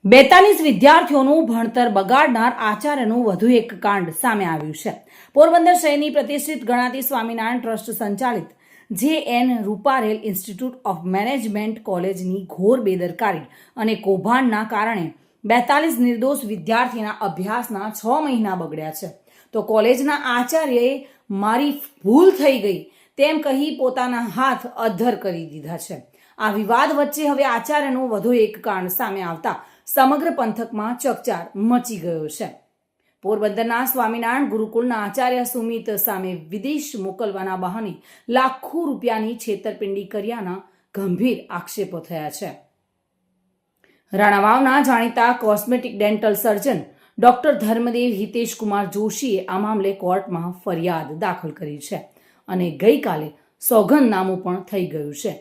42 વિદ્યાર્થીઓનું ભણતર બગાડનાર આચાર્યનું વધુ એક કાંડ સામે આવ્યું છે. પોરબંદર શહેરની પ્રતિષ્ઠિત ગણાતી સ્વામિનારાયણ ટ્રસ્ટ સંચાલિત જે.એન. રૂપારેલ ઇન્સ્ટિટ્યૂટ ઓફ મેનેજમેન્ટ કોલેજની ઘોર બેદરકારી અને કૌભાંડના કારણે 42 નિર્દોષ વિદ્યાર્થીના અભ્યાસના 6 મહિના બગડ્યા છે. તો કોલેજના આચાર્યએ મારી ભૂલ થઈ ગઈ તેમ કહી પોતાના હાથ અદ્ધર કરી દીધા છે. આ વિવાદ વચ્ચે હવે આચાર્યનું વધુ એક કાંડ સામે આવતા સમગ્ર પંથકમાં ચકચાર મચી ગયો છે. પોરબંદરના સ્વામિનારાયણ ગુરુકુળના આચાર્ય સુમિત સામે વિદેશ મોકલવાના બહાને લાખો રૂપિયાની છેતરપિંડી કર્યાના ગંભીર આક્ષેપો થયા છે. રાણાવાવના જાણીતા cosmetic dental surgeon doctor Dharmadev Hiteshkumar જોશીએ આ મામલે કોર્ટમાં ફરિયાદ દાખલ કરી છે અને ગઈકાલે સોગંદનામું પણ થઈ ગયું છે.